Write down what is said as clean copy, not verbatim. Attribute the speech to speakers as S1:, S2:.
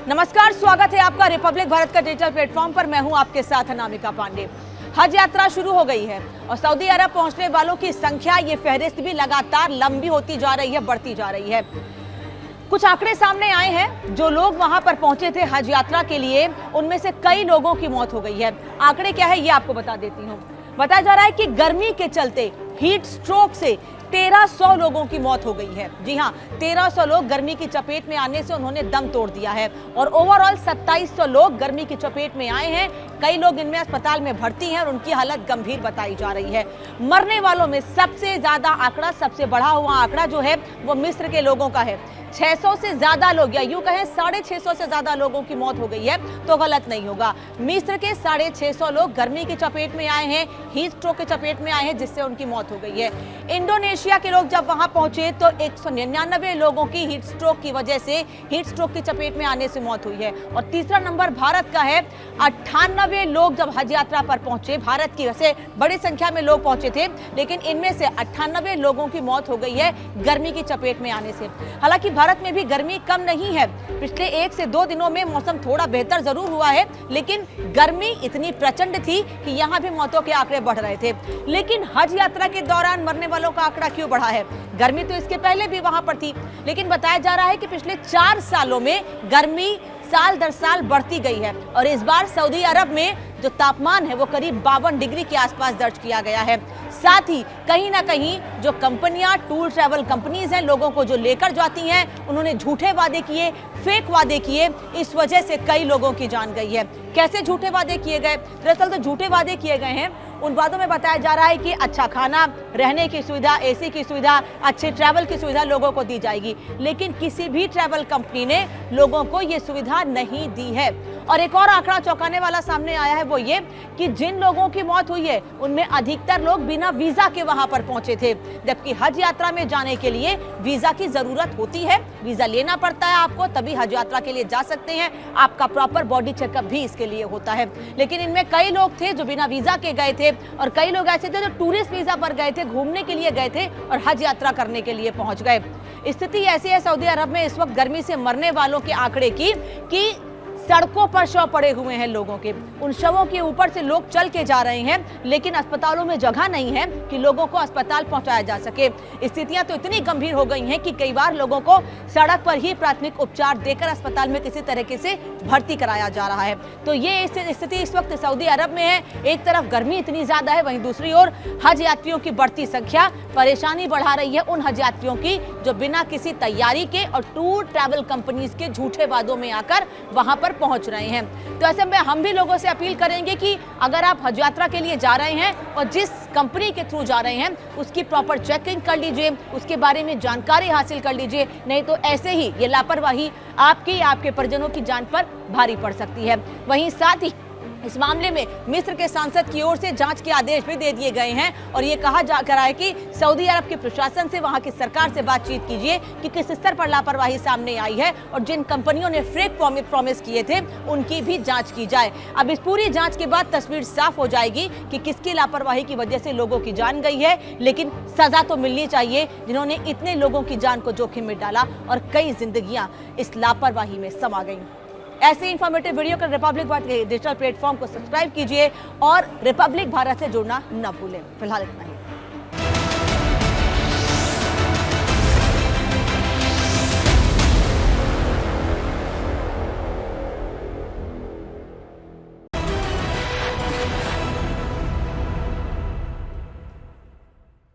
S1: नमस्कार, स्वागत है आपका रिपब्लिक भारत का डिजिटल प्लेटफॉर्म पर। मैं हूं आपके साथ अनामिका पांडे। हज यात्रा शुरू हो गई है और सऊदी अरब पहुंचने वालों की संख्या, ये फहरिस्त भी लगातार लंबी होती जा रही है, बढ़ती जा रही है। कुछ आंकड़े सामने आए हैं। जो लोग वहां पर पहुंचे थे हज यात्रा के लिए, उनमें से कई लोगों की मौत हो गई है। आंकड़े क्या है ये आपको बता देती हूँ। बताया जा रहा है कि गर्मी के चलते हीट स्ट्रोक से 1300 लोगों की मौत हो गई है। जी हां, 1300 लोग गर्मी की चपेट में आने से उन्होंने दम तोड़ दिया है और ओवरऑल 2700 लोग गर्मी की चपेट में आए हैं। कई लोग इनमें अस्पताल में भर्ती हैं और उनकी हालत गंभीर बताई जा रही है। मरने वालों में सबसे ज्यादा आंकड़ा, सबसे बढ़ा हुआ आंकड़ा जो है वो मिस्र के लोगों का है। 600 से ज्यादा लोग, या यूं कहें 650 से ज्यादा लोगों की मौत हो गई है तो गलत नहीं होगा। मिस्र के 650 लोग गर्मी की चपेट में आए हैं, हीट स्ट्रोक की चपेट में आए हैं, जिससे उनकी मौत हो गई है। इंडोनेशिया के लोग जब वहां पहुंचे तो 199 लोगों की हीट स्ट्रोक की वजह से, हीट स्ट्रोक की चपेट में आने से मौत हुई है। और तीसरा नंबर भारत का है। 98 लोग जब हज यात्रा पर पहुंचे, भारत की वैसे बड़ी संख्या में लोग पहुंचे थे, लेकिन इनमें से 98 लोगों की मौत हो गई है गर्मी की चपेट में आने से। हालांकि भारत में भी गर्मी कम नहीं है। पिछले 1 से 2 दिनों में मौसम थोड़ा बेहतर जरूर हुआ है, लेकिन गर्मी इतनी प्रचंड थी कि यहां भी मौतों के आंकड़े बढ़ रहे थे। लेकिन हज यात्रा के दौरान मरने वालों का आंकड़ा क्यों बढ़ा है? गर्मी तो इसके पहले भी वहां पर थी, लेकिन बताया जा रहा है कि पिछले 4 सालों में गर्मी साल दर साल बढ़ती गई है। और इस बार सऊदी अरब में जो तापमान है वो करीब 52 डिग्री के आसपास दर्ज किया गया है। साथ ही कहीं ना कहीं जो कंपनियां, टूर ट्रैवल कंपनीज हैं, लोगों को जो लेकर जाती हैं, उन्होंने झूठे वादे किए, फेक वादे किए। इस वजह से कई लोगों की जान गई है। कैसे झूठे वादे किए गए? दरअसल तो झूठे वादे किए गए हैं। उन वादों में बताया जा रहा है कि अच्छा खाना, रहने की सुविधा, एसी की सुविधा, अच्छे ट्रैवल की सुविधा लोगों को दी जाएगी, लेकिन किसी भी ट्रैवल कंपनी ने लोगों को ये सुविधा नहीं दी है। और एक और आंकड़ा चौंकाने वाला सामने आया है, वो ये कि जिन लोगों की मौत हुई है उनमें अधिकतर लोग बिना वीजा के वहां पर पहुंचे थे, जबकि हज यात्रा में जाने के लिए वीजा की जरूरत होती है। वीजा लेना पड़ता है आपको, तभी हज यात्रा के लिए जा सकते हैं। आपका प्रॉपर बॉडी चेकअप भी इसके लिए होता है। लेकिन इनमें कई लोग थे जो बिना वीजा के गए थे और कई लोग ऐसे थे जो टूरिस्ट वीजा पर गए थे, घूमने के लिए गए थे और हज यात्रा करने के लिए पहुंच गए। स्थिति ऐसी है सऊदी अरब में इस वक्त गर्मी से मरने वालों के आंकड़े की कि सड़कों पर शव पड़े हुए हैं लोगों के। उन शवों के ऊपर से लोग चल के जा रहे हैं, लेकिन अस्पतालों में जगह नहीं है कि लोगों को अस्पताल पहुंचाया जा सके। स्थितियां तो इतनी गंभीर हो गई हैं कि कई बार लोगों को सड़क पर ही प्राथमिक उपचार देकर अस्पताल में किसी तरीके से भर्ती कराया जा रहा है। तो ये स्थिति इस वक्त सऊदी अरब में है। एक तरफ गर्मी इतनी ज्यादा है, वहीं दूसरी ओर हज यात्रियों की बढ़ती संख्या परेशानी बढ़ा रही है उन हज यात्रियों की जो बिना किसी तैयारी के और टूर ट्रैवल कंपनीज के झूठे वादों में आकर वहां पर पहुंच रहे हैं। तो ऐसे में हम भी लोगों से अपील करेंगे कि अगर आप हज यात्रा के लिए जा रहे हैं और जिस कंपनी के थ्रू जा रहे हैं उसकी प्रॉपर चेकिंग कर लीजिए, उसके बारे में जानकारी हासिल कर लीजिए, नहीं तो ऐसे ही ये लापरवाही आपकी, आपके परिजनों की जान पर भारी पड़ सकती है। वहीं साथ ही इस मामले में मिस्र के सांसद की ओर से जांच के आदेश भी दे दिए गए हैं और ये कहा जा रहा है कि सऊदी अरब के प्रशासन से, वहां की सरकार से बातचीत कीजिए कि किस स्तर पर लापरवाही सामने आई है और जिन कंपनियों ने फेक प्रॉमिस किए थे उनकी भी जांच की जाए। अब इस पूरी जांच के बाद तस्वीर साफ हो जाएगी कि किसकी लापरवाही की वजह से लोगों की जान गई है, लेकिन सजा तो मिलनी चाहिए जिन्होंने इतने लोगों की जान को जोखिम में डाला और कई जिंदगियां इस लापरवाही में समा गई। ऐसे इंफॉर्मेटिव वीडियो का रिपब्लिक भारत के डिजिटल प्लेटफॉर्म को सब्सक्राइब कीजिए और रिपब्लिक भारत से जुड़ना न भूलें। फिलहाल इतना ही।